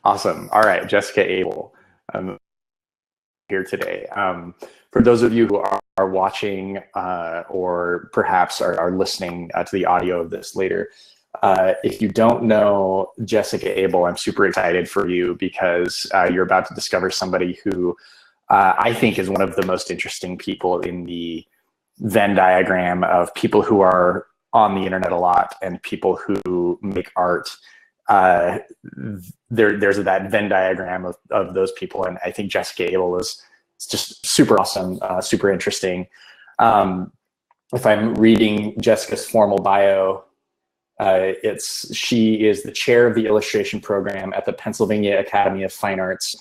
Awesome. All right, Jessica Abel, here today. For those of you who are watching or perhaps are listening to the audio of this later, if you don't know Jessica Abel, I'm super excited for you because you're about to discover somebody who I think is one of the most interesting people in the Venn diagram of people who are on the internet a lot and people who make art. There's that Venn diagram of those people, and I think Jessica Abel is just super awesome, super interesting. If I'm reading Jessica's formal bio, she is the chair of the illustration program at the Pennsylvania Academy of Fine Arts,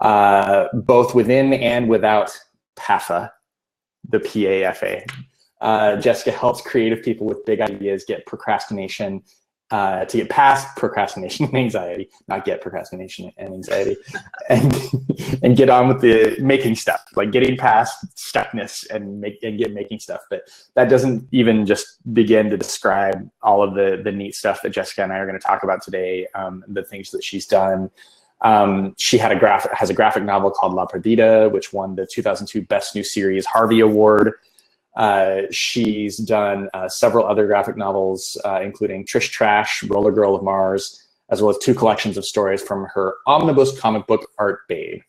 both within and without PAFA, the PAFA. Jessica helps creative people with big ideas get procrastination, to get past procrastination and anxiety, not get procrastination and anxiety, and get on with the making stuff, like getting past stuckness and get making stuff. But that doesn't even just begin to describe all of the neat stuff that Jessica and I are going to talk about today, the things that she's done. She has a graphic novel called La Perdida, which won the 2002 Best New Series Harvey Award. She's done several other graphic novels, including Trish Trash, Roller Girl of Mars, as well as 2 collections of stories from her omnibus comic book Art Babe.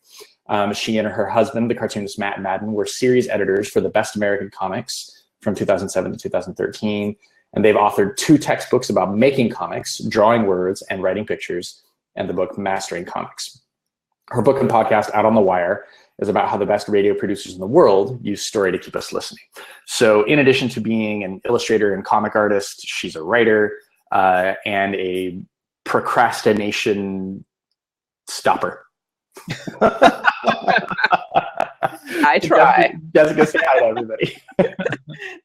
She and her husband, the cartoonist Matt Madden, were series editors for the Best American Comics from 2007 to 2013. And they've authored 2 textbooks about making comics, drawing words, and writing pictures, and the book Mastering Comics. Her book and podcast, Out on the Wire, is about how the best radio producers in the world use story to keep us listening. So in addition to being an illustrator and comic artist, she's a writer and a procrastination stopper. I try. Jessica, say hi to everybody.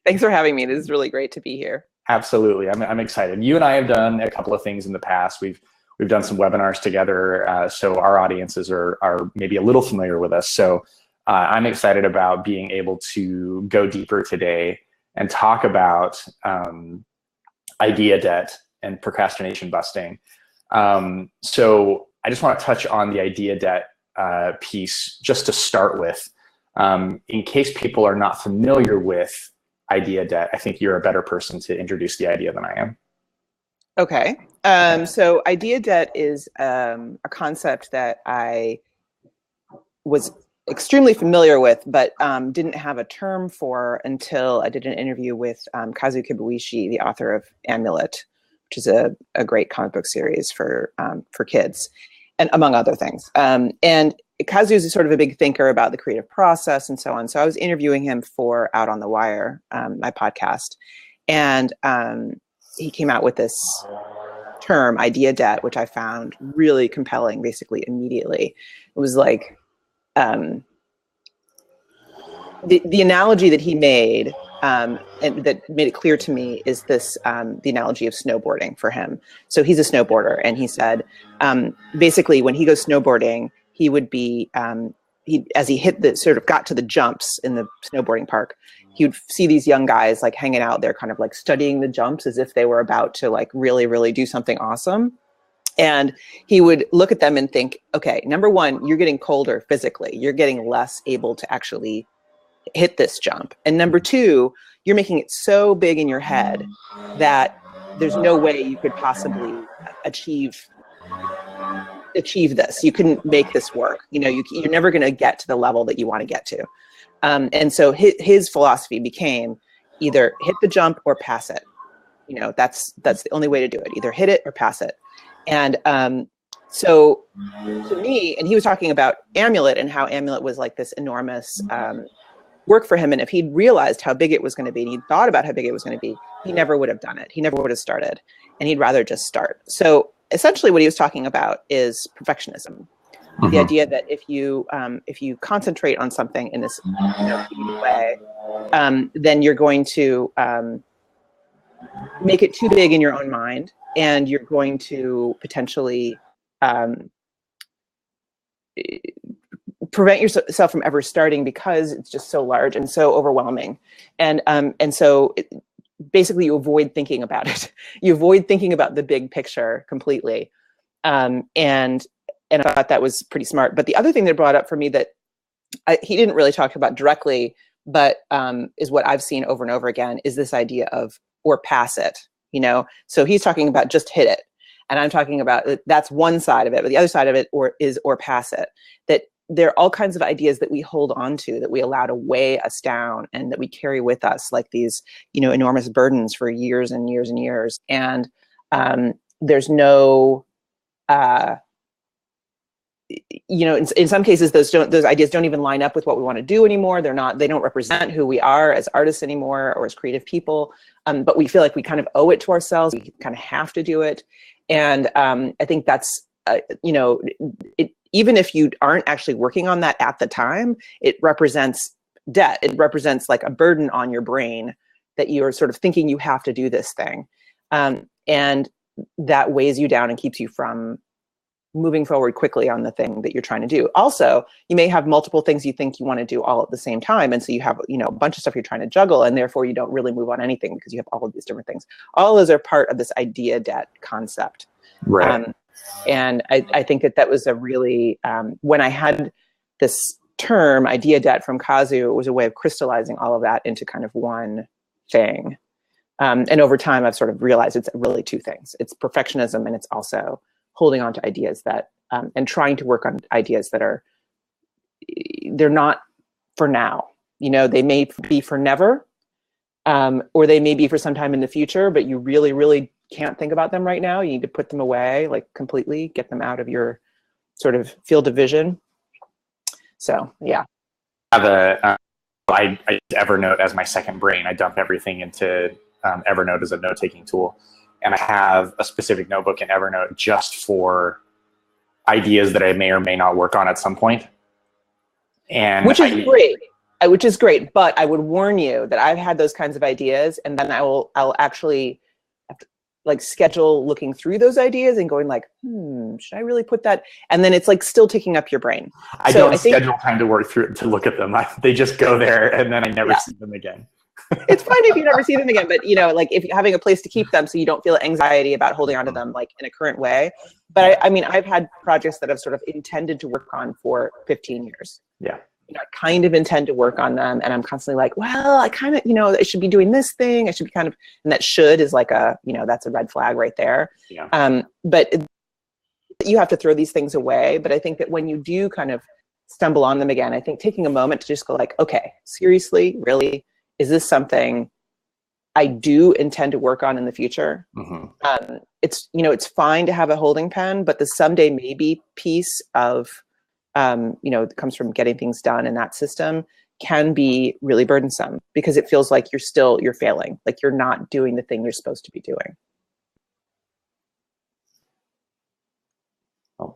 Thanks for having me. This is really great to be here. Absolutely. I'm excited. You and I have done a couple of things in the past. We've done some webinars together, so our audiences are maybe a little familiar with us. So I'm excited about being able to go deeper today and talk about idea debt and procrastination busting. So I just want to touch on the idea debt piece just to start with. In case people are not familiar with idea debt, I think you're a better person to introduce the idea than I am. Okay. So idea debt is a concept that I was extremely familiar with, but didn't have a term for until I did an interview with Kazu Kibuishi, the author of Amulet, which is a great comic book series for kids, and among other things. And Kazu is sort of a big thinker about the creative process and so on. So I was interviewing him for Out on the Wire, my podcast, and he came out with this term, idea debt, which I found really compelling, basically immediately. It was like the analogy that he made, and that made it clear to me, is this the analogy of snowboarding for him. So he's a snowboarder, and he said basically when he goes snowboarding, he would be as he hit the sort of got to the jumps in the snowboarding park, he would see these young guys like hanging out there, kind of like studying the jumps as if they were about to like really, really do something awesome. And he would look at them and think, okay, number one, you're getting colder physically. You're getting less able to actually hit this jump. And number two, you're making it so big in your head that there's no way you could possibly achieve this. You couldn't make this work. You know, you're never going to get to the level that you want to get to. And so his philosophy became either hit the jump or pass it. You know, that's the only way to do it. Either hit it or pass it. And so to me, and he was talking about Amulet and how Amulet was like this enormous work for him. And if he'd realized how big it was going to be, and he'd thought about how big it was going to be, he never would have done it. He never would have started, and he'd rather just start. So essentially what he was talking about is perfectionism. The idea that if you concentrate on something in this way, then you're going to make it too big in your own mind, and you're going to potentially prevent yourself from ever starting because it's just so large and so overwhelming. And so basically you avoid thinking about it. You avoid thinking about the big picture completely. And I thought that was pretty smart. But the other thing that brought up for me that he didn't really talk about directly, but is what I've seen over and over again, is this idea of or pass it, you know? So he's talking about just hit it. And I'm talking about that's one side of it, but the other side of it or pass it. That there are all kinds of ideas that we hold on to, that we allow to weigh us down and that we carry with us like these, you know, enormous burdens for years and years and years. And there's no, you know, in some cases, those ideas don't even line up with what we want to do anymore. They don't represent who we are as artists anymore or as creative people. But we feel like we kind of owe it to ourselves. We kind of have to do it. And I think that's, you know, even if you aren't actually working on that at the time, it represents debt. It represents like a burden on your brain that you're sort of thinking you have to do this thing. And that weighs you down and keeps you from moving forward quickly on the thing that you're trying to do. Also, you may have multiple things you think you want to do all at the same time. And so you have, you know, a bunch of stuff you're trying to juggle, and therefore you don't really move on anything because you have all of these different things. All those are part of this idea debt concept. Right. And I think that was a really, when I had this term idea debt from Kazu, it was a way of crystallizing all of that into kind of one thing. And over time, I've sort of realized it's really two things. It's perfectionism, and it's also holding on to ideas that, and trying to work on ideas that are, they're not for now. You know, they may be for never, or they may be for some time in the future, but you really, really can't think about them right now. You need to put them away, like completely, get them out of your sort of field of vision. So, yeah. I use Evernote as my second brain. I dump everything into Evernote as a note-taking tool. And I have a specific notebook in Evernote just for ideas that I may or may not work on at some point. And which is great. But I would warn you that I've had those kinds of ideas, and then I'll actually have to, like, schedule looking through those ideas and going like, should I really put that? And then it's like still taking up your brain. I don't schedule time to work through it, to look at them. They just go there, and then I never see them again. It's fine if you never see them again, but you know, like if you're having a place to keep them so you don't feel anxiety about holding on to them like in a current way. But I mean, I've had projects that I've sort of intended to work on for 15 years. Yeah. You know, I kind of intend to work on them, and I'm constantly like, well, I kind of, you know, I should be doing this thing. I should be kind of, and that should is like a, you know, that's a red flag right there. Yeah. But you have to throw these things away. But I think that when you do kind of stumble on them again, I think taking a moment to just go like, okay, seriously, really, is this something I do intend to work on in the future? Mm-hmm. It's, you know, it's fine to have a holding pen, but the someday maybe piece of, you know, that comes from getting things done in that system can be really burdensome because it feels like you're failing, like you're not doing the thing you're supposed to be doing. Oh,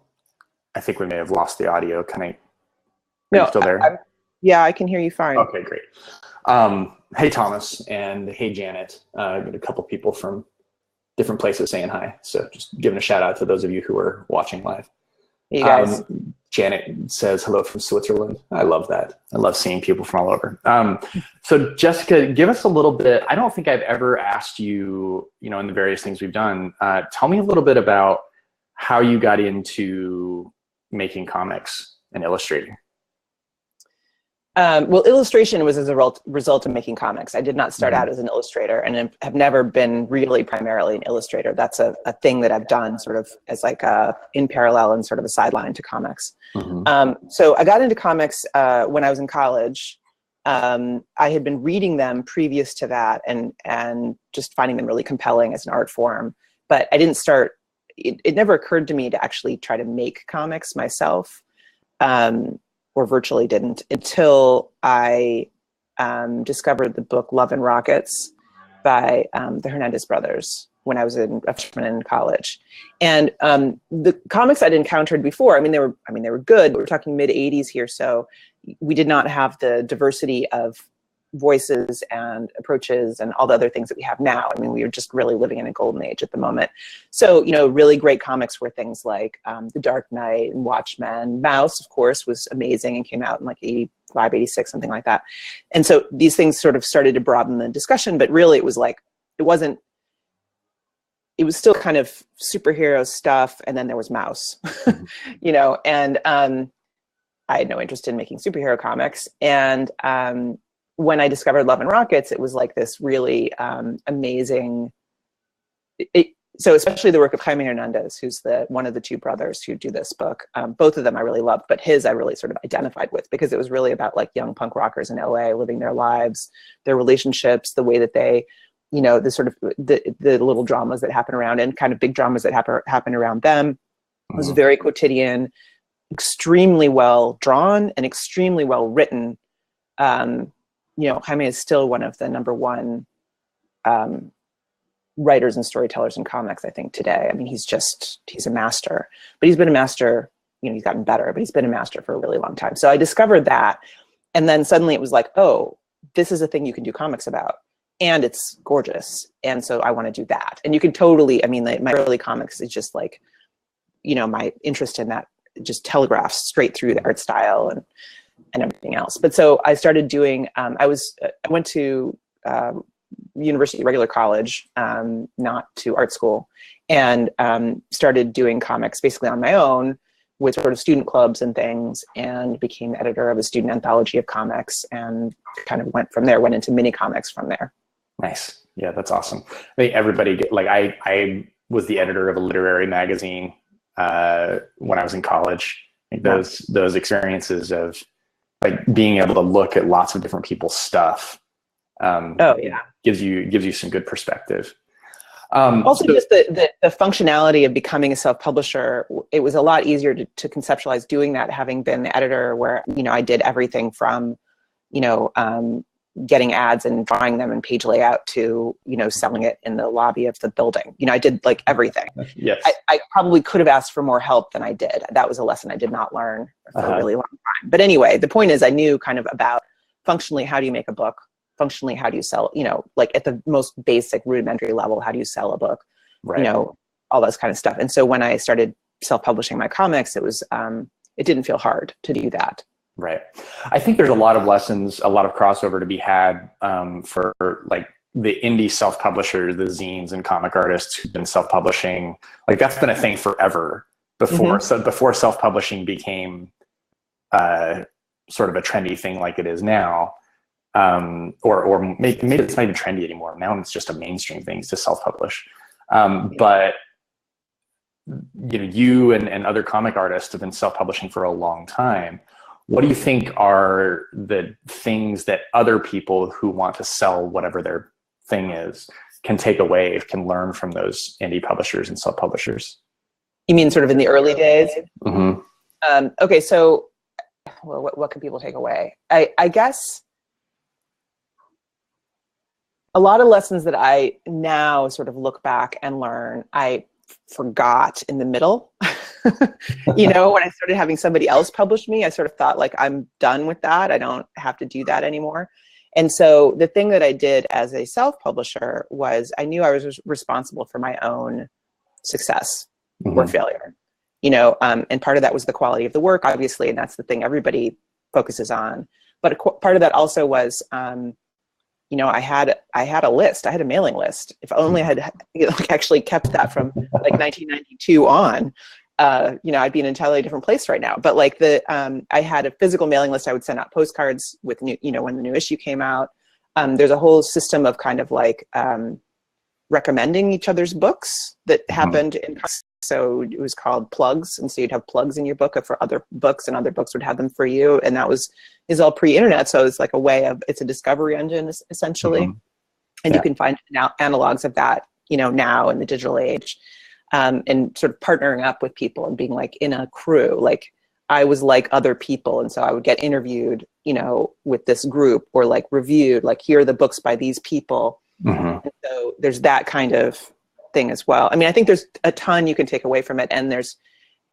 I think we may have lost the audio. Are No, you still there? Yeah, I can hear you fine. Okay, great. Hey, Thomas, and hey, Janet. Got a couple people from different places saying hi. So just giving a shout out to those of you who are watching live. Hey, guys. Janet says hello from Switzerland. I love that. I love seeing people from all over. So Jessica, give us a little bit. I don't think I've ever asked you, you know, in the various things we've done, tell me a little bit about how you got into making comics and illustrating. Well, illustration was as a result of making comics. I did not start out as an illustrator, and have never been really primarily an illustrator. That's a thing that I've done sort of as like in parallel and sort of a sideline to comics. Mm-hmm. So I got into comics when I was in college. I had been reading them previous to that and just finding them really compelling as an art form. But I didn't start, it never occurred to me to actually try to make comics myself. Or virtually didn't, until I discovered the book Love and Rockets by the Hernandez brothers when I was a freshman in college. And the comics I'd encountered before, they were good, but we're talking mid 80s here, so we did not have the diversity of voices and approaches and all the other things that we have now. I mean, we were just really living in a golden age at the moment. So, you know, really great comics were things like The Dark Knight and Watchmen. Mouse, of course, was amazing and came out in like 85, 86, something like that. And so these things sort of started to broaden the discussion, but really it was like, it wasn't it was still kind of superhero stuff. And then there was Mouse, you know, and I had no interest in making superhero comics. And when I discovered Love and Rockets, it was like this really amazing. So especially the work of Jaime Hernandez, who's one of the two brothers who do this book. Both of them I really loved, but his I really sort of identified with, because it was really about like young punk rockers in LA living their lives, their relationships, the way that they, you know, the sort of the little dramas that happen around, and kind of big dramas that happen around them. It was very quotidian, extremely well drawn and extremely well written. You know, Jaime is still one of the #1 writers and storytellers in comics, I think, today. I mean, he's a master, but he's been a master, you know, he's gotten better, but he's been a master for a really long time. So I discovered that. And then suddenly it was like, oh, this is a thing you can do comics about. And it's gorgeous. And so I want to do that. And you can totally, I mean, my early comics is just like, you know, my interest in that just telegraphs straight through the art style and everything else. But so I started doing, I went to university, regular college, not to art school, and started doing comics basically on my own with sort of student clubs and things, and became editor of a student anthology of comics, and kind of went into mini comics from there. Nice. Yeah, that's awesome. I think everybody I was the editor of a literary magazine when I was in college. I think those experiences of like being able to look at lots of different people's stuff gives you some good perspective. Also, just the functionality of becoming a self-publisher, it was a lot easier to conceptualize doing that, having been the editor, where, you know, I did everything from, you know, getting ads and drawing them and page layout to, you know, selling it in the lobby of the building. You know, I did like everything. Yes. I probably could have asked for more help than I did. That was a lesson I did not learn for a really long time. But anyway, the point is, I knew kind of about functionally, how do you make a book? Functionally, how do you sell, you know, like at the most basic rudimentary level, how do you sell a book? Right. You know, all this kind of stuff. And so when I started self-publishing my comics, it didn't feel hard to do that. Right. I think there's a lot of lessons, a lot of crossover to be had for like the indie self-publishers, the zines and comic artists who've been self-publishing. Like that's been a thing forever before. So before self-publishing became sort of a trendy thing like it is now. Or maybe it's not even trendy anymore. Now it's just a mainstream thing to self-publish. But you know, you and other comic artists have been self-publishing for a long time. What do you think are the things that other people who want to sell whatever their thing is can take away, can learn from those indie publishers and self-publishers? You mean sort of in the early days? Mm-hmm. Okay, so well, what can people take away? I guess a lot of lessons that I now sort of look back and learn, I forgot in the middle. You know, when I started having somebody else publish me, I sort of thought like, I'm done with that. I don't have to do that anymore. And so the thing that I did as a self-publisher was I knew I was responsible for my own success or failure, you know, and part of that was the quality of the work, obviously, and that's the thing everybody focuses on. But part of that also was, you know, I had a list. I had a mailing list. If only I had, you know, actually kept that from like 1992 on, you know, I'd be in an entirely different place right now. But like I had a physical mailing list. I would send out postcards with new, you know, when the new issue came out. There's a whole system of kind of like recommending each other's books that happened in. So it was called plugs, and so you'd have plugs in your book for other books, and other books would have them for you. And that is all pre-internet, so it's like a way of, it's a discovery engine essentially, and you can find now analogs of that, you know, now in the digital age, and sort of partnering up with people and being like in a crew. Like I was like other people, and so I would get interviewed, you know, with this group, or like reviewed, like here are the books by these people. And so there's that kind of thing as well. I mean, I think there's a ton you can take away from it. And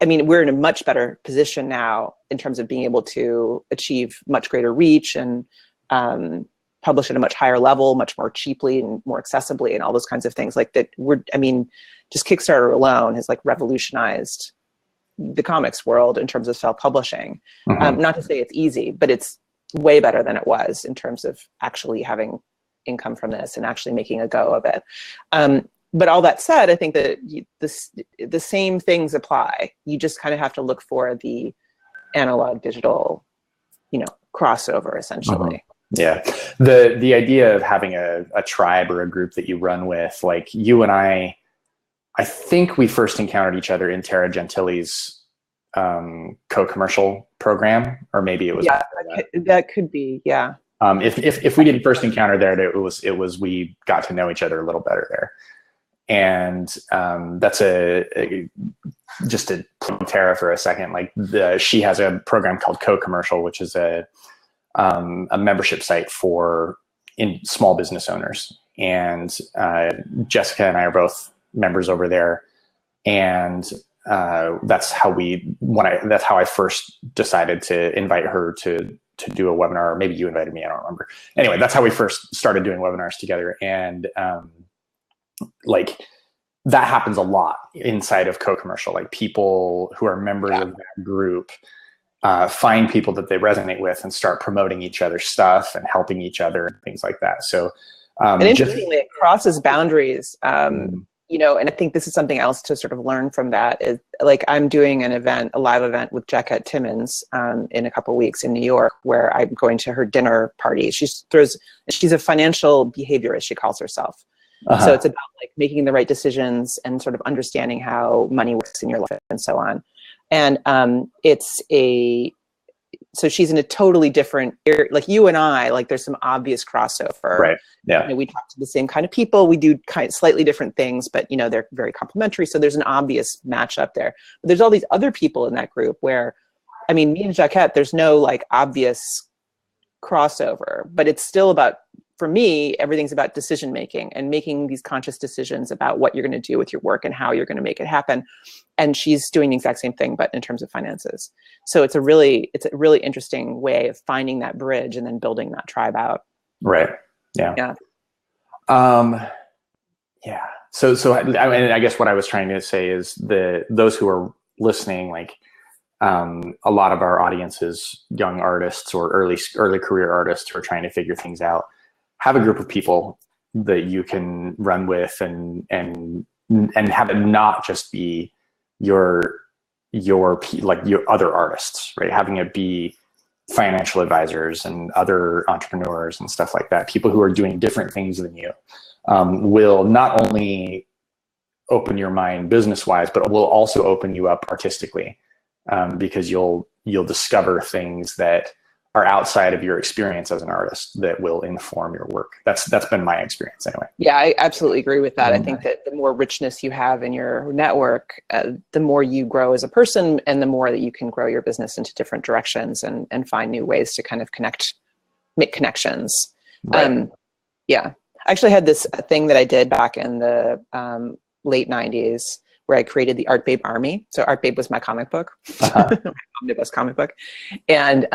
we're in a much better position now in terms of being able to achieve much greater reach and publish at a much higher level, much more cheaply and more accessibly, and all those kinds of things like that. Just Kickstarter alone has like revolutionized the comics world in terms of self-publishing. Not to say it's easy, but it's way better than it was in terms of actually having income from this and actually making a go of it. but all that said, I think that the same things apply. You just kind of have to look for the analog digital, crossover essentially. Yeah. The idea of having a tribe or a group that you run with, like you and I think we first encountered each other in Tara Gentili's co-commercial program, or maybe it was that could be, yeah. If we didn't first encounter there, it was we got to know each other a little better there. And that's just to plug Tara for a second. Like she has a program called Co-Commercial, which is a membership site for small business owners. And Jessica and I are both members over there, and that's how I first decided to invite her to do a webinar. Or maybe you invited me, I don't remember. Anyway, that's how we first started doing webinars together. And like that happens a lot inside of Co-Commercial. Like people who are members of that group find people that they resonate with and start promoting each other's stuff and helping each other and things like that. So and interestingly, it crosses boundaries. And I think this is something else to sort of learn from that is, like, I'm doing a live event with Jacquette Timmons in a couple of weeks in New York, where I'm going to her dinner party. She's a financial behaviorist, she calls herself. So it's about like making the right decisions and sort of understanding how money works in your life and so on. And so she's in a totally different area. Like you and I, like there's some obvious crossover. Right. Yeah. We talk to the same kind of people. We do kind of slightly different things, but they're very complementary. So there's an obvious match up there. But there's all these other people in that group where, I mean, me and Jacquette, there's no like obvious crossover, but it's still about, for me, everything's about decision making and making these conscious decisions about what you're going to do with your work and how you're going to make it happen. And she's doing the exact same thing, but in terms of finances. So it's a really interesting way of finding that bridge and then building that tribe out. Right. Yeah. Yeah. Yeah. So I guess what I was trying to say is those who are listening, like a lot of our audience is young artists or early career artists who are trying to figure things out. Have a group of people that you can run with and have it not just be your other artists, right? Having it be financial advisors and other entrepreneurs and stuff like that. People who are doing different things than you will not only open your mind business-wise, but will also open you up artistically, because you'll discover things that are outside of your experience as an artist that will inform your work. That's been my experience anyway. I absolutely agree with that. I think that the more richness you have in your network, the more you grow as a person and the more that you can grow your business into different directions and find new ways to kind of make connections. Right. I actually had this thing that I did back in the late 90s where I created the Art Babe Army. So Art Babe was my comic book, my omnibus comic book. And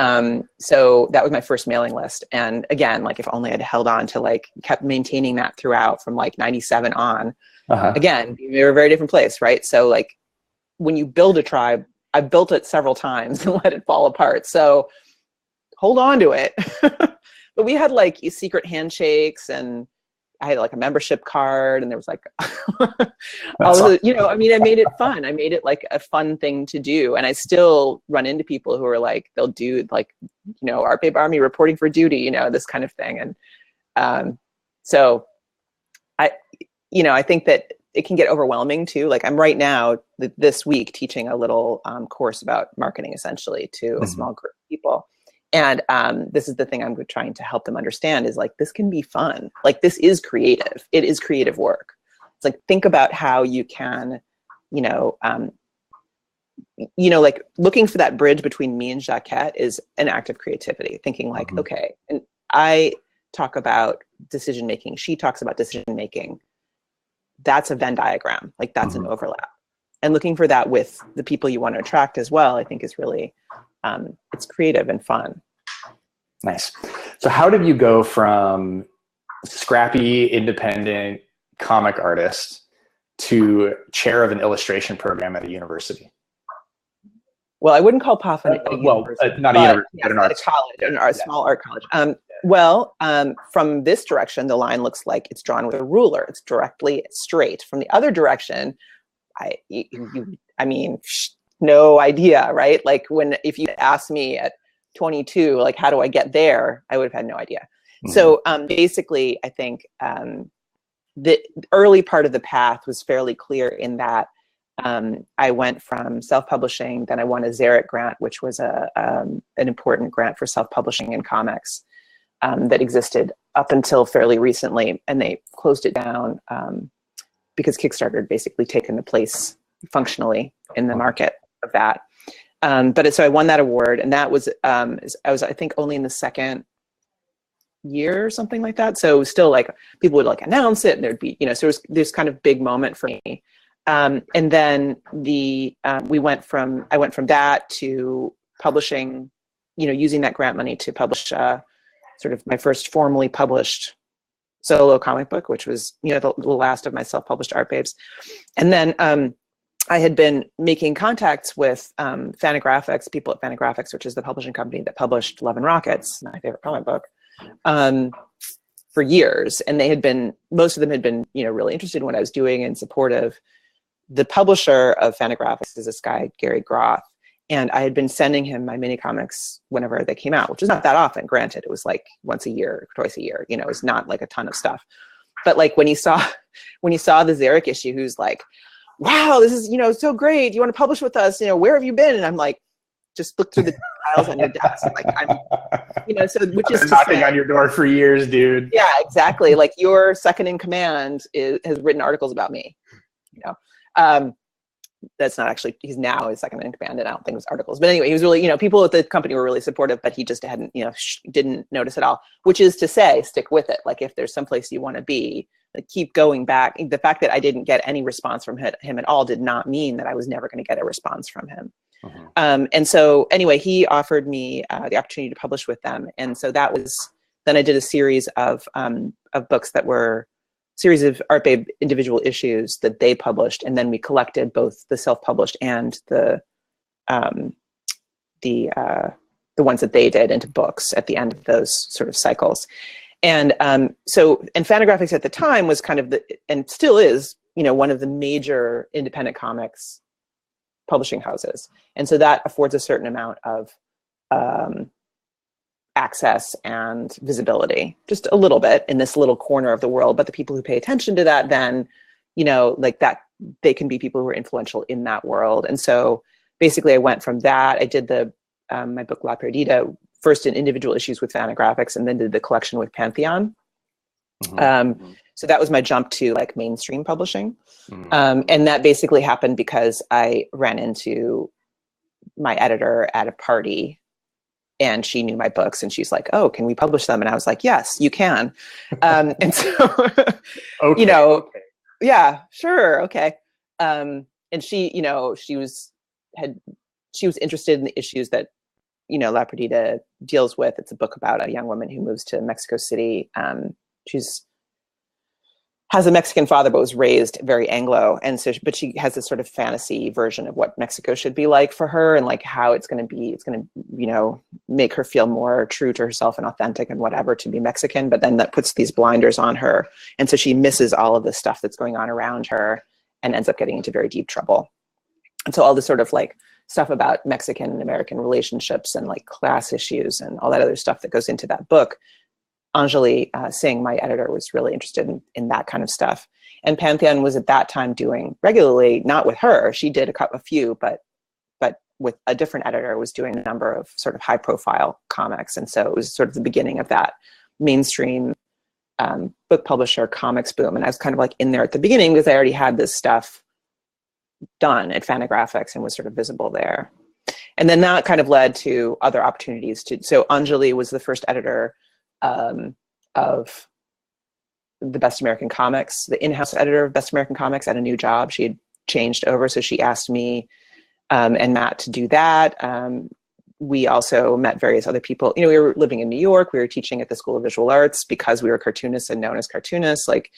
so that was my first mailing list. And again, like if only I'd held on to kept maintaining that throughout from 97 on. Again, we were a very different place, right? So when you build a tribe, I built it several times and let it fall apart. So hold on to it. But we had secret handshakes, and I had a membership card, and there was I made it fun. I made it a fun thing to do. And I still run into people who are they'll do Art Babe Army reporting for duty, this kind of thing. And so I think that it can get overwhelming too. I'm right now this week teaching a little course about marketing essentially to a small group of people. And this is the thing I'm trying to help them understand is this can be fun. This is creative. It is creative work. It's think about how you can, looking for that bridge between me and Jacquette is an act of creativity. Thinking okay, and I talk about decision making. She talks about decision making. That's a Venn diagram. That's an overlap. And looking for that with the people you want to attract as well, I think is really, it's creative and fun. Nice. So how did you go from scrappy, independent comic artist to chair of an illustration program at a university? Well, I wouldn't call POF a university. Not a university, but an art college, small art college. Well, from this direction, the line looks like it's drawn with a ruler. It's directly straight. From the other direction, I mean, no idea, right? Like if you asked me at 22, like, how do I get there? I would have had no idea. Mm-hmm. So basically, I think the early part of the path was fairly clear in that I went from self-publishing, then I won a Xeric grant, which was an important grant for self-publishing in comics that existed up until fairly recently, and they closed it down because Kickstarter had basically taken the place functionally in the market of that. So I won that award, and that was I was, I think, only in the second year or something like that. So it was still like people would like announce it, and there'd be, so it was this kind of big moment for me. And then I went from that to publishing, using that grant money to publish sort of my first formally published solo comic book, which was, the last of my self-published art babes. And then I had been making contacts with Fantagraphics, people at Fantagraphics, which is the publishing company that published Love and Rockets, my favorite comic book, for years. And most of them had been, really interested in what I was doing and supportive. The publisher of Fantagraphics is this guy, Gary Groth. And I had been sending him my mini comics whenever they came out, which is not that often, granted. It was like once a year, twice a year, it was not like a ton of stuff. But like when he saw the Xeric issue, he was like, wow, this is, so great. You want to publish with us? Where have you been? And I'm like, just look through the files on your desk. Like so which is knocking on your door for years, dude. Yeah, exactly. Like your second in command has written articles about me, that's not actually, he's now his second in command, and I don't think it was articles. But anyway, he was really, people at the company were really supportive, but he just hadn't, didn't notice at all, which is to say, stick with it. Like if there's someplace you want to be, like keep going back. The fact that I didn't get any response from him at all did not mean that I was never going to get a response from him. Mm-hmm. And so anyway, he offered me the opportunity to publish with them. And so then I did a series of books that were series of Art Babe individual issues that they published, and then we collected both the self-published and the ones that they did into books at the end of those sort of cycles. And Fantagraphics at the time was kind of and still is, one of the major independent comics publishing houses, and so that affords a certain amount of access and visibility, just a little bit in this little corner of the world. But the people who pay attention to that then, like that, they can be people who are influential in that world. And so basically I went from that. I did my book La Perdida first in individual issues with Fantagraphics, and then did the collection with Pantheon. Mm-hmm. So that was my jump to like mainstream publishing. Mm-hmm. And that basically happened because I ran into my editor at a party, and she knew my books, and she's like, "Oh, can we publish them?" And I was like, "Yes, you can." And so, okay, okay. Yeah, sure, okay. And she, she was interested in the issues that, La Perdida deals with. It's a book about a young woman who moves to Mexico City. Has a Mexican father, but was raised very Anglo. And so, but she has this sort of fantasy version of what Mexico should be like for her, and like how it's going to, make her feel more true to herself and authentic and whatever to be Mexican. But then that puts these blinders on her. And so she misses all of the stuff that's going on around her and ends up getting into very deep trouble. And so all this sort of like stuff about Mexican and American relationships and like class issues and all that other stuff that goes into that book, Anjali Singh, my editor, was really interested in that kind of stuff. And Pantheon was at that time doing regularly, not with her, she did a few, but with a different editor, was doing a number of sort of high profile comics. And so it was sort of the beginning of that mainstream book publisher comics boom. And I was kind of like in there at the beginning because I already had this stuff done at Fantagraphics and was sort of visible there. And then that kind of led to other opportunities so Anjali was the first editor of the Best American Comics, the in-house editor of Best American Comics, at a new job. She had changed over, so she asked me and Matt to do that. We also met various other people. We were living in New York. We were teaching at the School of Visual Arts because we were cartoonists and known as cartoonists. Like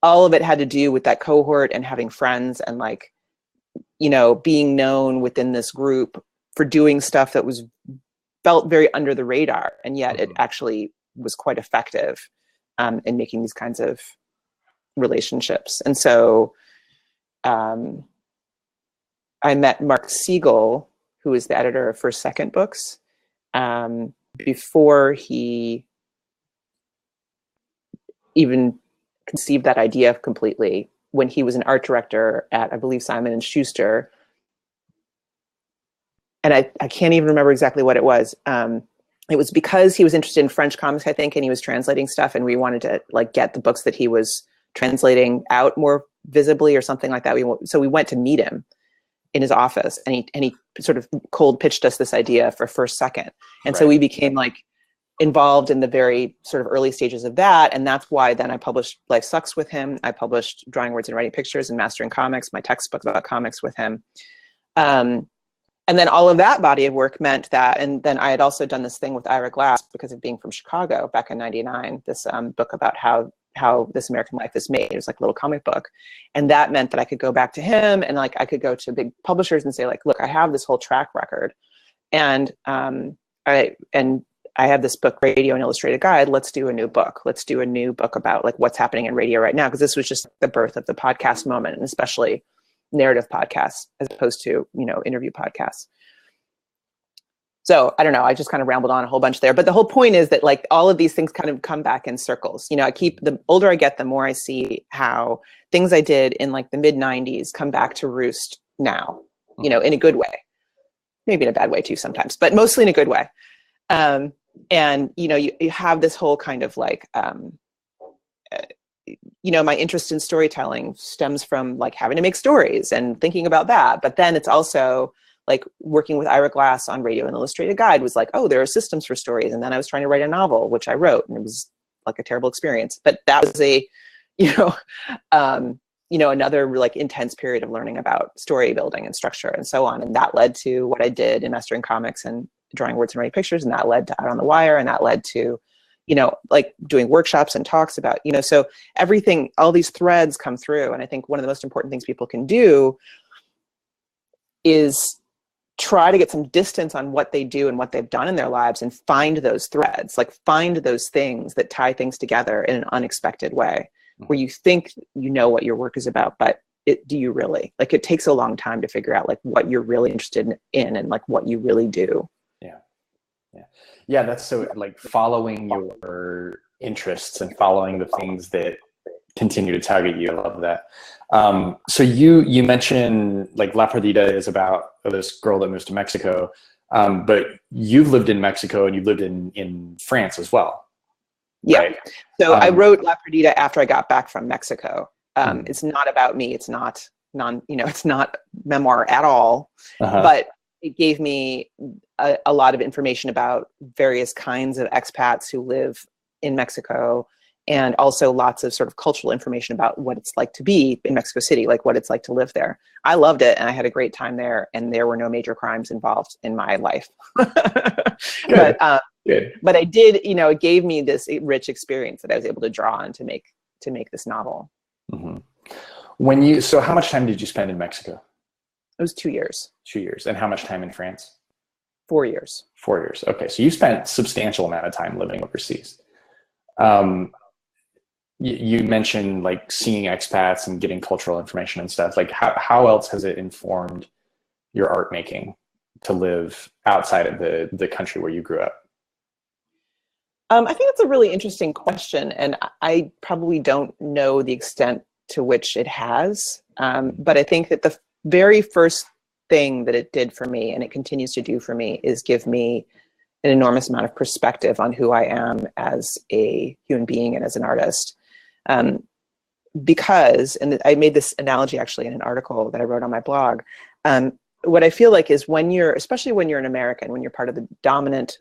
all of it had to do with that cohort and having friends and like, being known within this group for doing stuff that was felt very under the radar, and yet it actually was quite effective in making these kinds of relationships. And so I met Mark Siegel, who is the editor of First Second Books, before he even conceived that idea completely, when he was an art director at, I believe, Simon and Schuster. And I can't even remember exactly what it was. It was because he was interested in French comics, I think, and he was translating stuff, and we wanted to like get the books that he was translating out more visibly or something like that. So we went to meet him in his office, and he sort of cold pitched us this idea for First Second. And so we became like involved in the very sort of early stages of that. And that's why then I published Life Sucks with him. I published Drawing Words and Writing Pictures and Mastering Comics, my textbook about comics, with him. And then all of that body of work meant that, and then I had also done this thing with Ira Glass because of being from Chicago back in '99, this book about how This American Life is Made. It was like a little comic book. And that meant that I could go back to him, and like I could go to big publishers and say like, look, I have this whole track record. And I have this book, Radio and Illustrated Guide. Let's do a new book. Let's do a new book about like what's happening in radio right now. Because this was just the birth of the podcast moment, and especially narrative podcasts as opposed to, interview podcasts. So I don't know, I just kind of rambled on a whole bunch there. But the whole point is that like all of these things kind of come back in circles. The older I get, the more I see how things I did in like the mid 90s come back to roost now, in a good way. Maybe in a bad way too sometimes, but mostly in a good way. And, you have this whole kind of like, my interest in storytelling stems from like having to make stories and thinking about that. But then it's also like working with Ira Glass on Radio and Illustrated Guide was like, oh, there are systems for stories. And then I was trying to write a novel, which I wrote, and it was like a terrible experience. But that was another like intense period of learning about story building and structure and so on. And that led to what I did in Mastering Comics and Drawing Words and Writing Pictures. And that led to Out on the Wire. And that led to, like doing workshops and talks about, so everything, all these threads come through. And I think one of the most important things people can do is try to get some distance on what they do and what they've done in their lives and find those threads, like find those things that tie things together in an unexpected way, where you think you know what your work is about, but do you really? Like it takes a long time to figure out like what you're really interested in and like what you really do. Yeah, that's so like following your interests and following the things that continue to tug at you. I love that. So you mentioned like La Perdida is about this girl that moves to Mexico, but you've lived in Mexico and you've lived in France as well. Yeah. Right? So I wrote La Perdida after I got back from Mexico. It's not about me. It's not it's not memoir at all, but it gave me a lot of information about various kinds of expats who live in Mexico, and also lots of sort of cultural information about what it's like to be in Mexico City, like what it's like to live there. I loved it, and I had a great time there, and there were no major crimes involved in my life. But I did, it gave me this rich experience that I was able to draw on to make this novel. Mm-hmm. So how much time did you spend in Mexico? It was 2 years. 2 years. And how much time in France? 4 years. 4 years. Okay. So you spent substantial amount of time living overseas. You mentioned like seeing expats and getting cultural information and stuff. Like how else has it informed your art making to live outside of the country where you grew up? I think that's a really interesting question. And I probably don't know the extent to which it has. But I think that the very first thing that it did for me, and it continues to do for me, is give me an enormous amount of perspective on who I am as a human being and as an artist. Because, and I made this analogy actually in an article that I wrote on my blog, what I feel like is especially when you're an American, when you're part of the dominant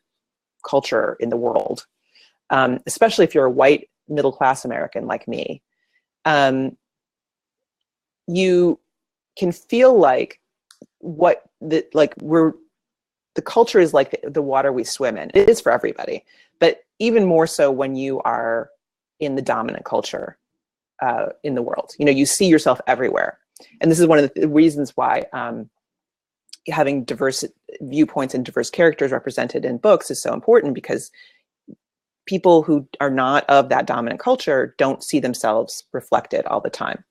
culture in the world, especially if you're a white middle-class American like me, you can feel like the culture is like the water we swim in. It is for everybody, but even more so when you are in the dominant culture in the world. You see yourself everywhere. And this is one of the reasons why having diverse viewpoints and diverse characters represented in books is so important, because people who are not of that dominant culture don't see themselves reflected all the time.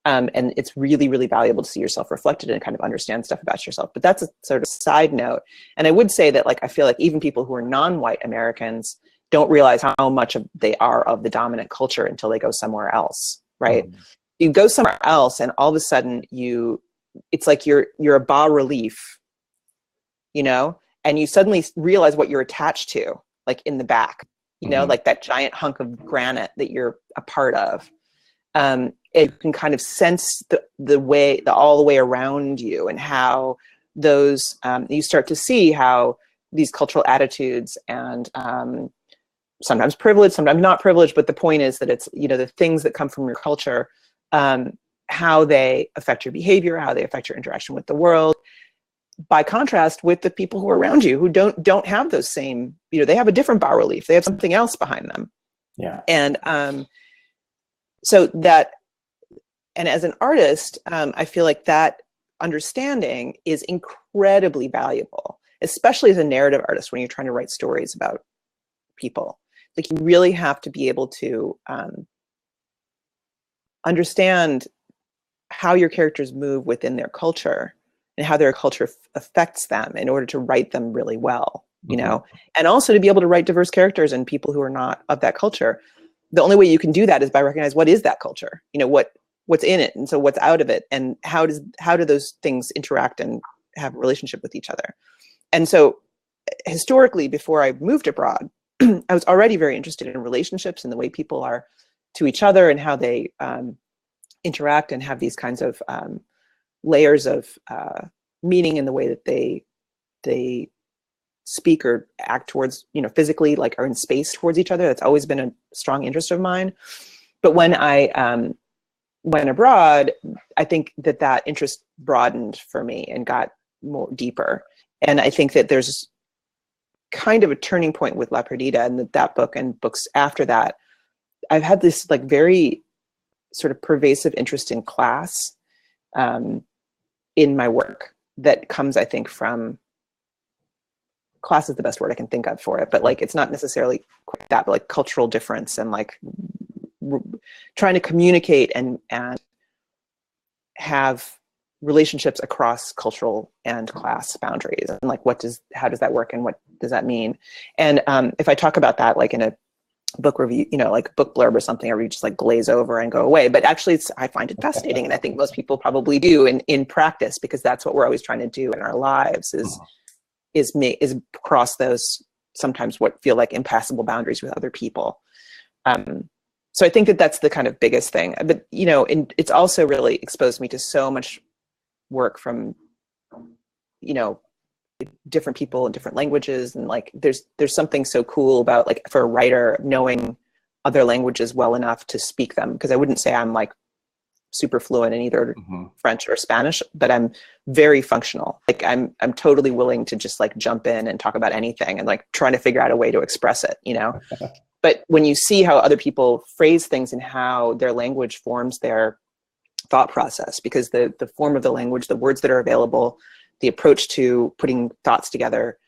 And it's really, really valuable to see yourself reflected and kind of understand stuff about yourself. But that's a sort of side note. And I would say that, like, I feel like even people who are non-white Americans don't realize how much they are of the dominant culture until they go somewhere else, right? Mm-hmm. You go somewhere else and all of a sudden it's like you're a bas relief, you know, and you suddenly realize what you're attached to, like in the back, you know, like that giant hunk of granite that you're a part of. It can kind of sense all the way around you, and how those, you start to see how these cultural attitudes and sometimes privileged, sometimes not privileged, but the point is that it's, you know, the things that come from your culture, how they affect your behavior, how they affect your interaction with the world, by contrast with the people who are around you who don't have those same, you know, they have a different bas relief, they have something else behind them. Yeah. And so that, and as an artist, I feel like that understanding is incredibly valuable, especially as a narrative artist when you're trying to write stories about people. Like, you really have to be able to understand how your characters move within their culture and how their culture affects them in order to write them really well, you know, and also to be able to write diverse characters and people who are not of that culture. The only way you can do that is by recognizing what is that culture, you know, what's in it, and so what's out of it, and how do those things interact and have a relationship with each other. And so historically, before I moved abroad, I was already very interested in relationships and the way people are to each other, and how they interact and have these kinds of layers of meaning in the way that they speak or act towards, you know, physically, like, are in space towards each other. That's always been a strong interest of mine. But when I went abroad, I think that interest broadened for me and got more deeper. And I think that there's kind of a turning point with La Perdida, and that book and books after that. I've had this, like, very sort of pervasive interest in class in my work that comes, I think, from, class is the best word I can think of for it, but, like, it's not necessarily quite that, but, like, cultural difference, and, like, trying to communicate and have relationships across cultural and class boundaries, and, like, how does that work, and what does that mean? And if I talk about that, like, in a book review, you know, like book blurb or something, I would just, like, glaze over and go away. But actually, I find it fascinating, and I think most people probably do in practice, because that's what we're always trying to do in our lives, is cross those sometimes what feel like impassable boundaries with other people. So I think that's the kind of biggest thing. But, you know, it's also really exposed me to so much work from, you know, different people in different languages. And, like, there's something so cool about, like, for a writer, knowing other languages well enough to speak them. Because I wouldn't say I'm, like, super fluent in either French or Spanish, but I'm very functional. Like, I'm totally willing to just, like, jump in and talk about anything, and, like, trying to figure out a way to express it, you know? But when you see how other people phrase things and how their language forms their thought process, because the form of the language, the words that are available, the approach to putting thoughts together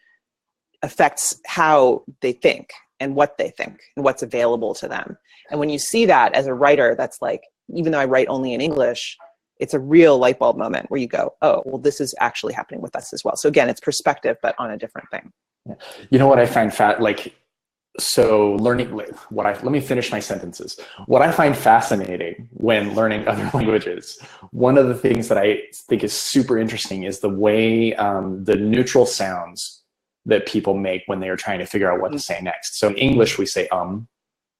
affects how they think and what they think and what's available to them. And when you see that as a writer, that's like, even though I write only in English, it's a real light bulb moment where you go, oh, well, this is actually happening with us as well. So again, it's perspective, but on a different thing. You know what I find so learning, let me finish my sentences. What I find fascinating when learning other languages, one of the things that I think is super interesting is the way the neutral sounds that people make when they are trying to figure out what to say next. So in English, we say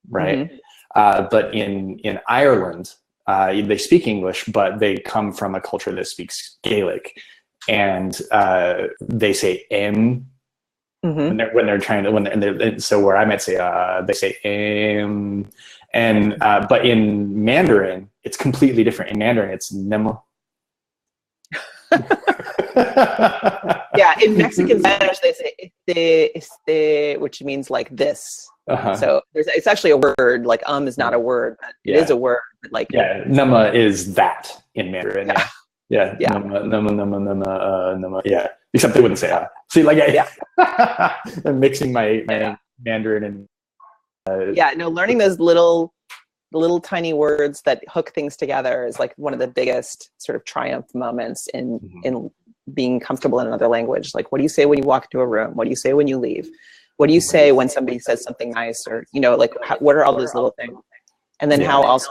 right? But in Ireland, they speak English, but they come from a culture that speaks Gaelic, and they say when they're trying to, so where I might say they say and but in Mandarin it's completely different. In Mandarin it's nemo. Yeah, in Mexican Spanish they say este, which means like this. So it's actually a word. Like is not a word, but it is a word. But, like, nama is that in Mandarin. Yeah. Yeah. Yeah. Except they wouldn't say See, like, Yeah. I'm mixing my Mandarin and. Yeah. No, learning those little tiny words that hook things together is like one of the biggest sort of triumph moments in being comfortable in another language. Like, what do you say when you walk into a room? What do you say when you leave? What do you say when somebody says something nice? Or, you know, like, what are all those little things? And then how also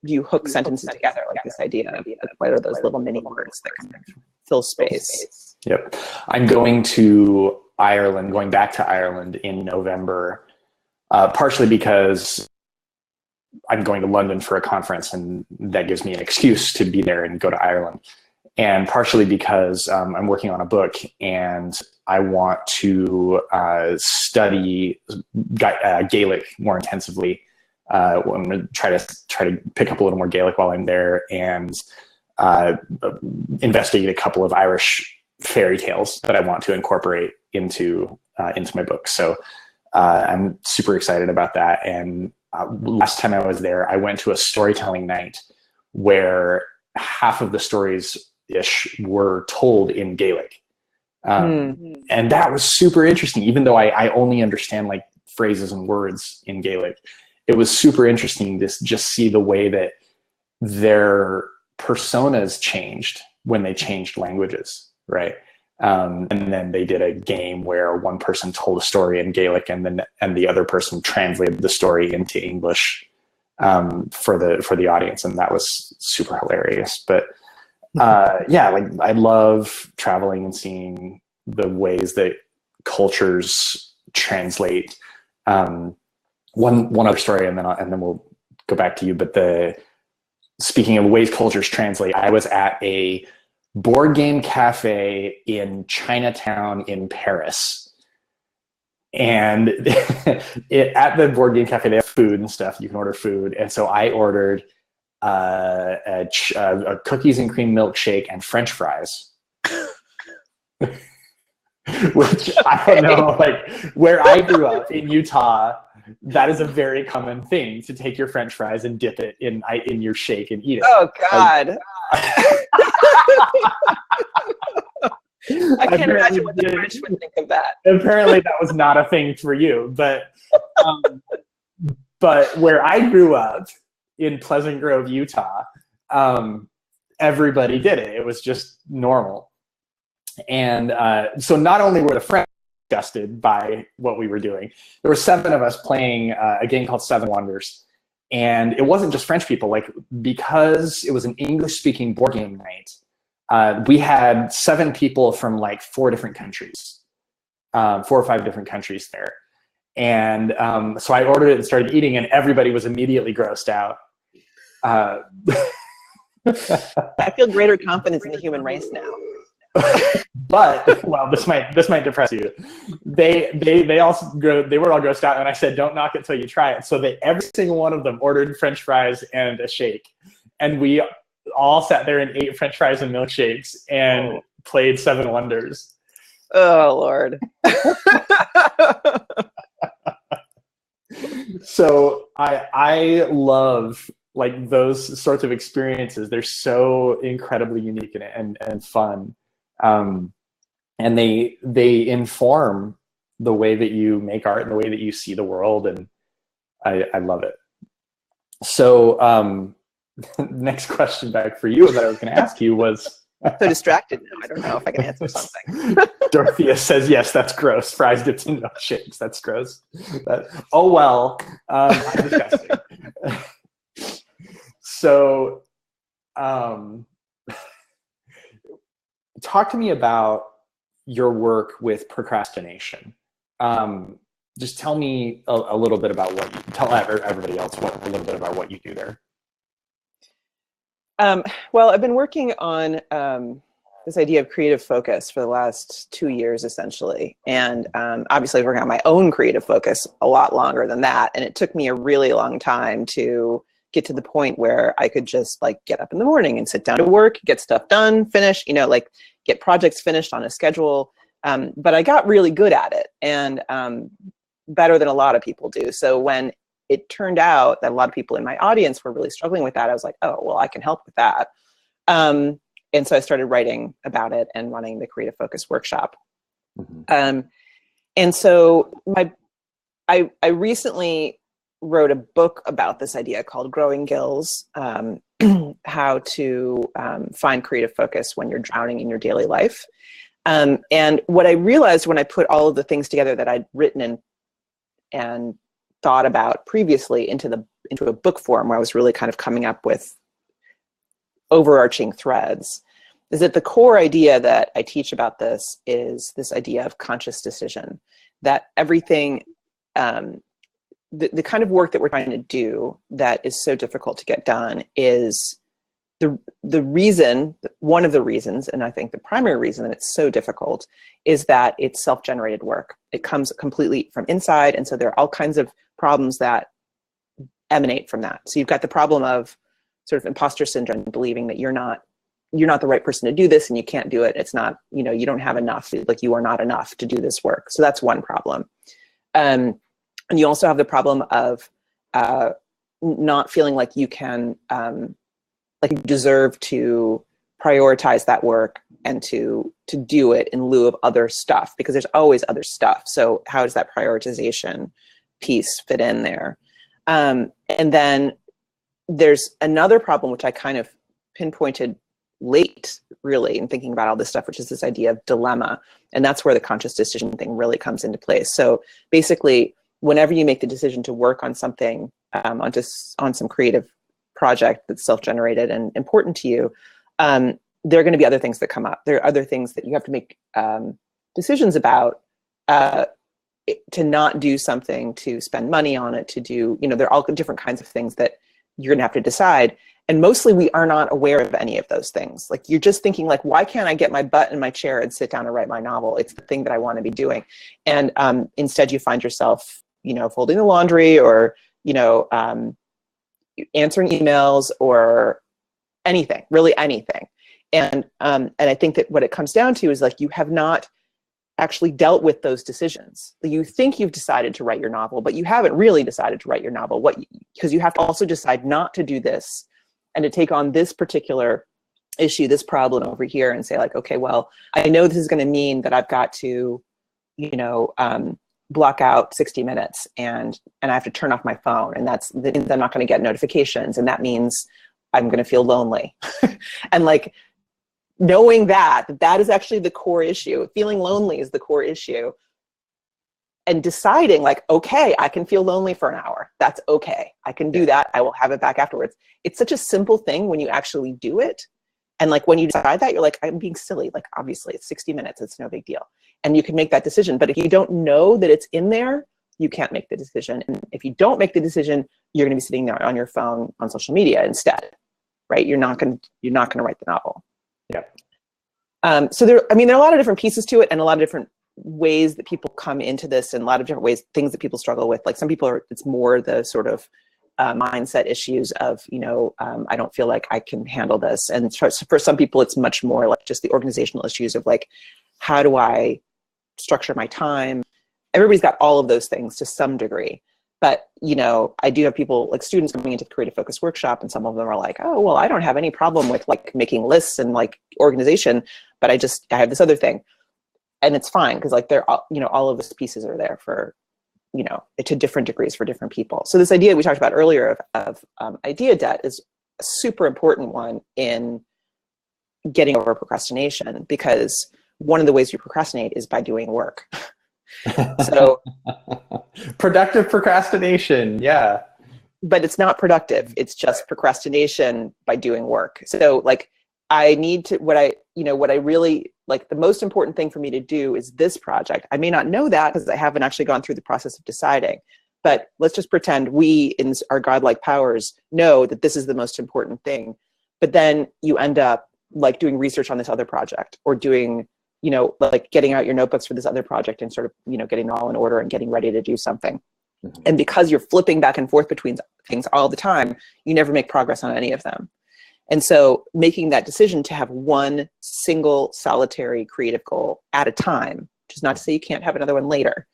do you hook sentences together, like this idea of like, what are those little mini words that kind of fill space? Yep. I'm going to Ireland, going back to Ireland in November, partially because I'm going to London for a conference, and that gives me an excuse to be there and go to Ireland. And partially because I'm working on a book, and I want to study Gaelic more intensively. I'm going to try to pick up a little more Gaelic while I'm there, and investigate a couple of Irish fairy tales that I want to incorporate into my book. So I'm super excited about that. And last time I was there, I went to a storytelling night where half of the stories ish were told in Gaelic. And that was super interesting, even though I only understand like phrases and words in Gaelic. It was super interesting to just see the way that their personas changed when they changed languages, right? And then they did a game where one person told a story in Gaelic, and the other person translated the story into English for the audience, and that was super hilarious. But yeah, like I love traveling and seeing the ways that cultures translate. One other story, and then we'll go back to you. But speaking of ways cultures translate, I was at a board game cafe in Chinatown in Paris. And at the board game cafe, they have food and stuff. You can order food. And so I ordered a cookies and cream milkshake and French fries. Which I don't know, like where I grew up in Utah, that is a very common thing to take your French fries and dip it in your shake and eat it. Oh God. I can't imagine what the French would think of that. Apparently that was not a thing for you, but where I grew up in Pleasant Grove, Utah, everybody did it. It was just normal. And so not only were the French disgusted by what we were doing, there were 7 of us playing a game called Seven Wonders. And it wasn't just French people, like because it was an English-speaking board game night, we had 7 people from like 4 different countries, 4 or 5 different countries there. And so I ordered it and started eating, and everybody was immediately grossed out. I feel greater confidence in the human race now. But well, this might depress you. They were all grossed out, and I said, "Don't knock it till you try it." So every single one of them ordered French fries and a shake, and we all sat there and ate French fries and milkshakes and played Seven Wonders. Oh Lord. So I love like those sorts of experiences. They're so incredibly unique and fun. And they inform the way that you make art and the way that you see the world. And I love it. So, next question back for you that I was going to ask you was, so distracted now. I don't know if I can answer something. Dorothea says, yes, that's gross. Fries dipped in milkshakes. That's gross. Oh, well, I'm disgusting. So, talk to me about your work with procrastination. Just tell me a little bit about tell everybody else a little bit about what you do there. Well, I've been working on this idea of creative focus for the last 2 years, essentially. And obviously I've worked on my own creative focus a lot longer than that. And it took me a really long time to get to the point where I could just like get up in the morning and sit down to work, get stuff done, finish, like get projects finished on a schedule. But I got really good at it, and better than a lot of people do. So when it turned out that a lot of people in my audience were really struggling with that, I was like, oh, well, I can help with that. and so I started writing about it and running the Creative Focus workshop. And so I recently wrote a book about this idea called Growing Gills, how to find creative focus when you're drowning in your daily life. And what I realized when I put all of the things together that I'd written and thought about previously into a book form, where I was really kind of coming up with overarching threads, is that the core idea that I teach about this is this idea of conscious decision, that everything, the kind of work that we're trying to do that is so difficult to get done is the reason, one of the reasons, and I think the primary reason that it's so difficult, is that it's self-generated work. It comes completely from inside, and so there are all kinds of problems that emanate from that. So you've got the problem of sort of imposter syndrome, believing that you're not the right person to do this, and you can't do it. It's not, you don't have enough, like you are not enough to do this work. So that's one problem. And you also have the problem of not feeling like you can, like you deserve to prioritize that work and to do it in lieu of other stuff, because there's always other stuff. So how does that prioritization piece fit in there? And then there's another problem, which I kind of pinpointed late, really, in thinking about all this stuff, which is this idea of dilemma. And that's where the conscious decision thing really comes into place. So basically, whenever you make the decision to work on something, on some creative project that's self-generated and important to you, there are going to be other things that come up. There are other things that you have to make decisions about, to not do something, to spend money on it, to do, there are all different kinds of things that you're going to have to decide. And mostly we are not aware of any of those things. Like, you're just thinking like, why can't I get my butt in my chair and sit down and write my novel? It's the thing that I want to be doing. And instead you find yourself, folding the laundry, or, answering emails, or anything, really anything. And I think that what it comes down to is, like, you have not actually dealt with those decisions. You think you've decided to write your novel, but you haven't really decided to write your novel. Because you have to also decide not to do this and to take on this particular issue, this problem over here, and say like, okay, well, I know this is going to mean that I've got to, block out 60 minutes and I have to turn off my phone, and that means I'm not going to get notifications, and that means I'm going to feel lonely. And like, knowing that is actually the core issue. Feeling lonely is the core issue. And deciding like, okay, I can feel lonely for an hour. That's okay. I can do that. I will have it back afterwards. It's such a simple thing when you actually do it. And like, when you decide that, you're like, I'm being silly. Like, obviously it's 60 minutes. It's no big deal. And you can make that decision. But if you don't know that it's in there, you can't make the decision. And if you don't make the decision, you're going to be sitting there on your phone on social media instead, right? You're not going to write the novel. Yeah. So there are a lot of different pieces to it, and a lot of different ways that people come into this, and a lot of different ways, things that people struggle with. Like, some people it's more the sort of mindset issues of, I don't feel like I can handle this. And for some people, it's much more like just the organizational issues of like, how do I structure my time? Everybody's got all of those things to some degree. But, I do have people, like students coming into the Creative Focus workshop, and some of them are like, oh, well, I don't have any problem with like making lists and like organization, but I have this other thing. And it's fine, because like they're all, all of those pieces are there for, to different degrees for different people. So this idea we talked about earlier of idea debt is a super important one in getting over procrastination, because one of the ways you procrastinate is by doing work. So productive procrastination, yeah. But it's not productive. It's just procrastination by doing work. So like, I need to, what I really like, the most important thing for me to do is this project. I may not know that because I haven't actually gone through the process of deciding, but let's just pretend we in our godlike powers know that this is the most important thing. But then you end up like doing research on this other project, or doing, like getting out your notebooks for this other project, and sort of, getting all in order and getting ready to do something. Mm-hmm. And because you're flipping back and forth between things all the time, you never make progress on any of them. And so making that decision to have one single solitary creative goal at a time, which is not to say you can't have another one later,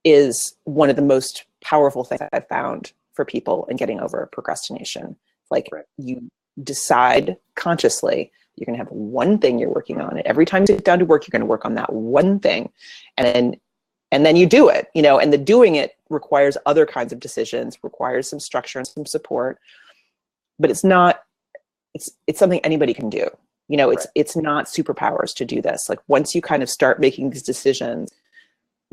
is one of the most powerful things I've found for people in getting over procrastination. Like, right. decide consciously you're going to have one thing you're working on. And every time you sit down to work, you're going to work on that one thing. And then you do it, and the doing it requires other kinds of decisions, requires some structure and some support, but it's something anybody can do. It's not superpowers to do this. Like once you kind of start making these decisions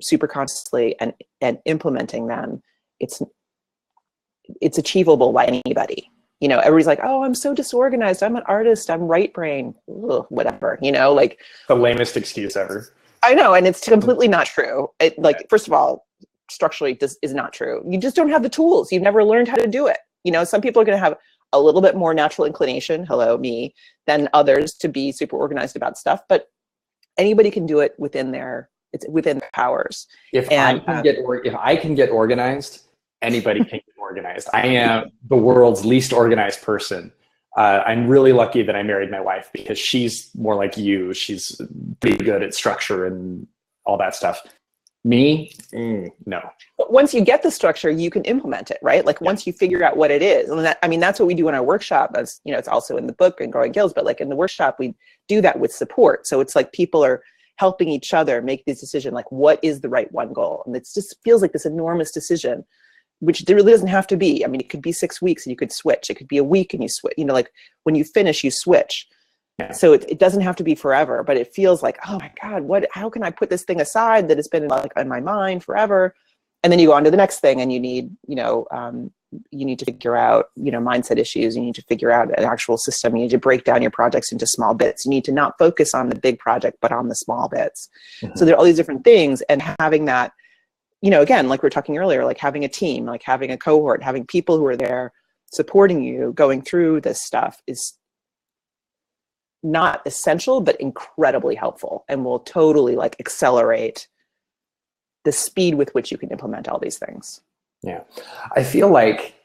super consciously and implementing them, it's achievable by anybody. Everybody's like, oh, I'm so disorganized. I'm an artist. I'm right brain. Ugh, whatever, like the lamest excuse ever. I know. And it's completely not true. First of all, structurally this is not true. You just don't have the tools. You've never learned how to do it. Some people are going to have a little bit more natural inclination, hello, me, than others to be super organized about stuff. But anybody can do it within their powers. If I can get organized, anybody can get organized. I am the world's least organized person. I'm really lucky that I married my wife because she's more like you. She's pretty good at structure and all that stuff. Me, no. But once you get the structure, you can implement it, right? Like once you figure out what it is, and that's what we do in our workshop. As it's also in the book and Growing Gills, but like in the workshop, we do that with support. So it's like people are helping each other make this decision, like what is the right one goal? And it just feels like this enormous decision, which there really doesn't have to be. It could be 6 weeks and you could switch. It could be a week and you switch, like when you finish, you switch. Yeah. So it doesn't have to be forever, but it feels like, oh my God, how can I put this thing aside that has been like in my mind forever? And then you go on to the next thing and you need, you need to figure out, mindset issues. You need to figure out an actual system. You need to break down your projects into small bits. You need to not focus on the big project, but on the small bits. Mm-hmm. So there are all these different things, and having that, again, like we were talking earlier, like having a team, like having a cohort, having people who are there supporting you going through this stuff is not essential, but incredibly helpful, and will totally like accelerate the speed with which you can implement all these things. Yeah. I feel like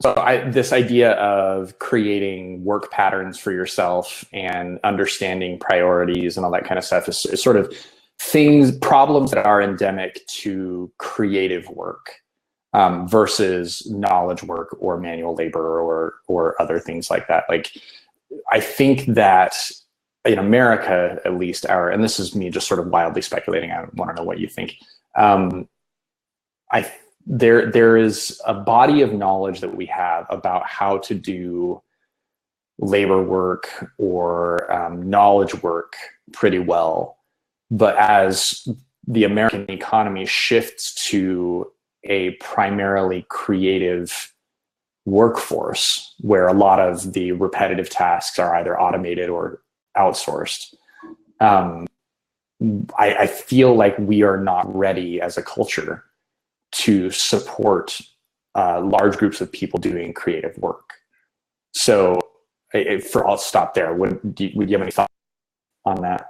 this idea of creating work patterns for yourself and understanding priorities and all that kind of stuff is sort of problems that are endemic to creative work versus knowledge work or manual labor or other things like that. Like, I think that in America, at least, and this is me just sort of wildly speculating, I want to know what you think. There is a body of knowledge that we have about how to do labor work or knowledge work pretty well. But as the American economy shifts to a primarily creative workforce, where a lot of the repetitive tasks are either automated or outsourced, I feel like we are not ready as a culture to support large groups of people doing creative work. So I'll stop there. Would you have any thoughts on that?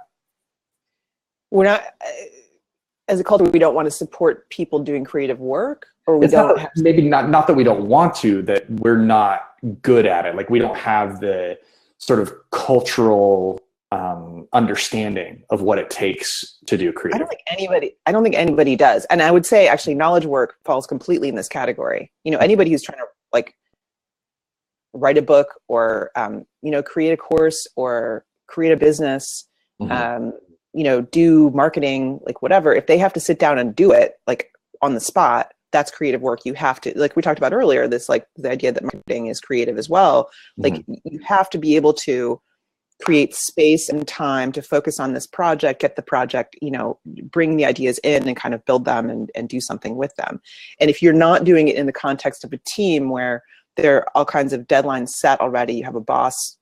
We're not, as a culture, we don't want to support people doing creative work, or we don't have maybe not that we don't want to, that we're not good at it. Like we don't have the sort of cultural understanding of what it takes to do creative. I don't think anybody does. And I would say actually knowledge work falls completely in this category. Anybody who's trying to like write a book or, create a course or create a business, do marketing, like whatever, if they have to sit down and do it like on the spot, that's creative work. You have to, like we talked about earlier, this, like the idea that marketing is creative as well. Like you have to be able to create space and time to focus on this project, get the project, bring the ideas in and kind of build them and do something with them. And if you're not doing it in the context of a team where there are all kinds of deadlines set already, you have a boss,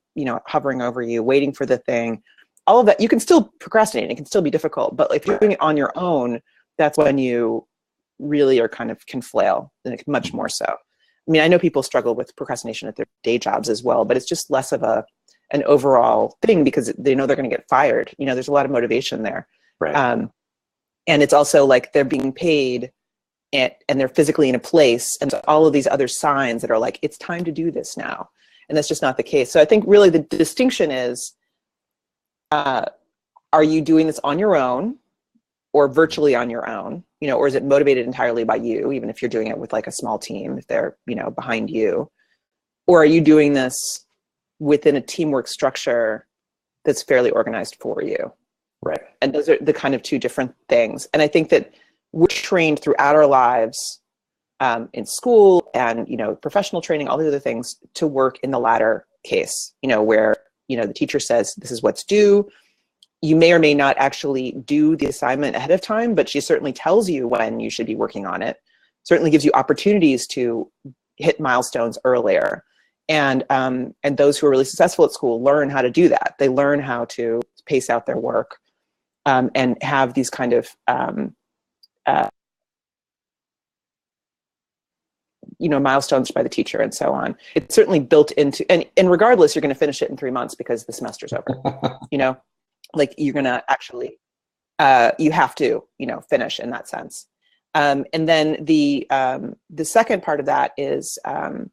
hovering over you, waiting for the thing, all of that, you can still procrastinate. It can still be difficult, but if you're doing it on your own, that's when you really are kind of can flail, like much more so. I mean, I know people struggle with procrastination at their day jobs as well, but it's just less of an overall thing because they know they're going to get fired. There's a lot of motivation there. Right. And it's also like they're being paid and they're physically in a place, and so all of these other signs that are like, it's time to do this now. And that's just not the case. So I think really the distinction is, are you doing this on your own or virtually on your own, or is it motivated entirely by you, even if you're doing it with like a small team, if they're, behind you, or are you doing this within a teamwork structure that's fairly organized for you. Right. And those are the kind of two different things. And I think that we're trained throughout our lives, in school and, professional training, all these other things, to work in the latter case, where, the teacher says, this is what's due. You may or may not actually do the assignment ahead of time, but she certainly tells you when you should be working on it. Certainly gives you opportunities to hit milestones earlier. And those who are really successful at school learn how to do that. They learn how to pace out their work, and have these kind of, milestones by the teacher and so on. It's certainly built into, and regardless, you're going to finish it in 3 months because the semester's over. Like you're going to actually, you have to, finish in that sense. And then the second part of that is, when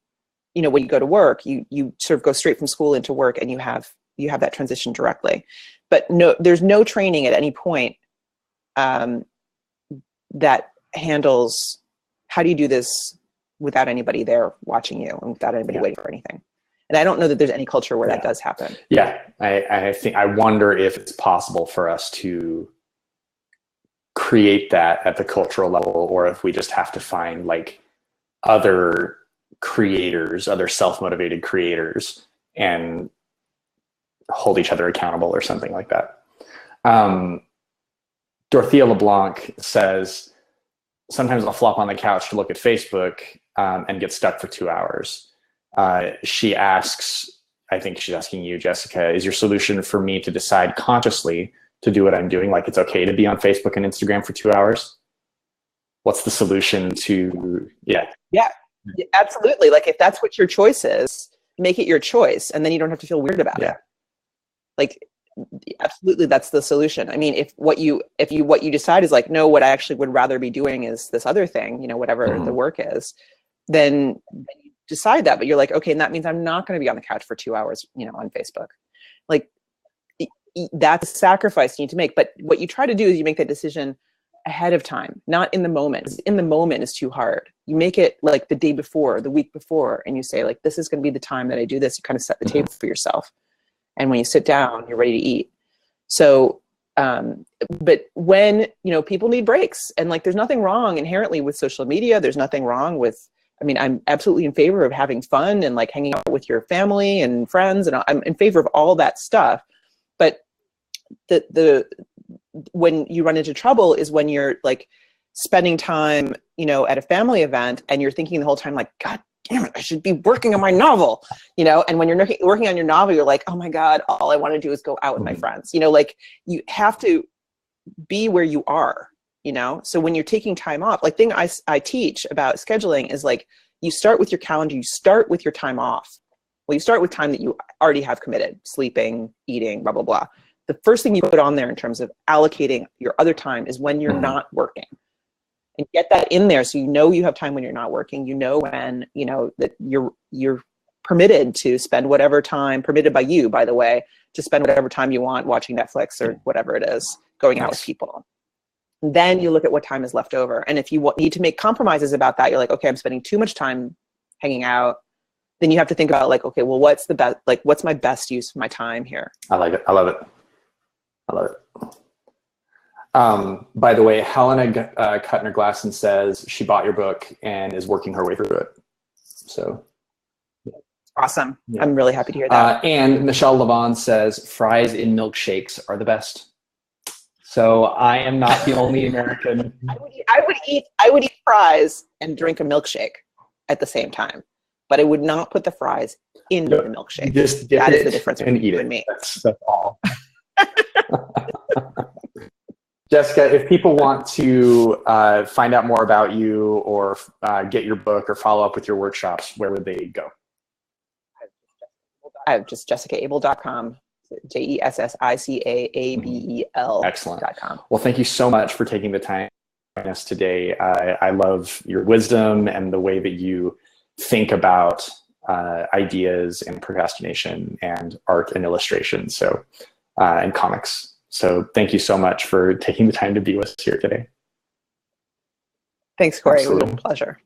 you go to work, you sort of go straight from school into work, and you have that transition directly. But no, there's no training at any point that handles how do you do this without anybody there watching you and without anybody waiting for anything. And I don't know that there's any culture where that does happen. Yeah, I wonder if it's possible for us to create that at the cultural level, or if we just have to find like other creators, other self-motivated creators, and hold each other accountable or something like that. Dorothea LeBlanc says, sometimes I'll flop on the couch to look at Facebook and get stuck for 2 hours. She asks, I think she's asking you, Jessica, is your solution for me to decide consciously to do what I'm doing? Like it's okay to be on Facebook and Instagram for 2 hours? What's the solution to, Yeah, absolutely. Like if that's what your choice is, make it your choice, and then you don't have to feel weird about it. Like, absolutely, that's the solution. I mean, if what you decide is like, no, what I actually would rather be doing is this other thing, whatever the work is, then you decide that. But you're like, okay, and that means I'm not going to be on the couch for 2 hours, on Facebook. Like, that's a sacrifice you need to make. But what you try to do is you make that decision ahead of time, not in the moment. In the moment is too hard. You make it like the day before, the week before, and you say like, this is going to be the time that I do this. You kind of set the table for yourself. And when you sit down, you're ready to eat. So, but when, people need breaks, and like, there's nothing wrong inherently with social media. There's nothing wrong with, I'm absolutely in favor of having fun and like hanging out with your family and friends. And I'm in favor of all that stuff. But when you run into trouble is when you're like spending time, at a family event, and you're thinking the whole time like, God damn it, I should be working on my novel, and when you're working on your novel, you're like, oh my God, all I want to do is go out with my friends, like you have to be where you are, so when you're taking time off, like thing I teach about scheduling is like, you start with your calendar, you start with your time off. Well, you start with time that you already have committed, sleeping, eating, blah, blah, blah. The first thing you put on there in terms of allocating your other time is when you're not working. And get that in there so you have time when you're not working. When, that you're permitted to spend whatever time, permitted by you, by the way, to spend whatever time you want watching Netflix or whatever it is, going out with people. Then you look at what time is left over. And if you need to make compromises about that, you're like, okay, I'm spending too much time hanging out. Then you have to think about like, okay, well, what's my best use of my time here? I like it. I love it. By the way, Helena Kuttner-Glasson says she bought your book and is working her way through it. So awesome. Yeah. I'm really happy to hear that. And Michelle Levon says fries in milkshakes are the best. So I am not the only American. I would eat fries and drink a milkshake at the same time, but I would not put the fries into the milkshake. Just that is the difference and between eat you it. And me. That's all. Jessica, if people want to find out more about you or get your book or follow up with your workshops, where would they go? I have just jessicaabel.com, JESSICAABEL. Excellent. Well, thank you so much for taking the time to join us today. I love your wisdom and the way that you think about ideas and procrastination and art and illustration, and comics. So thank you so much for taking the time to be with us here today. Thanks, Corey. Absolutely. It was a pleasure.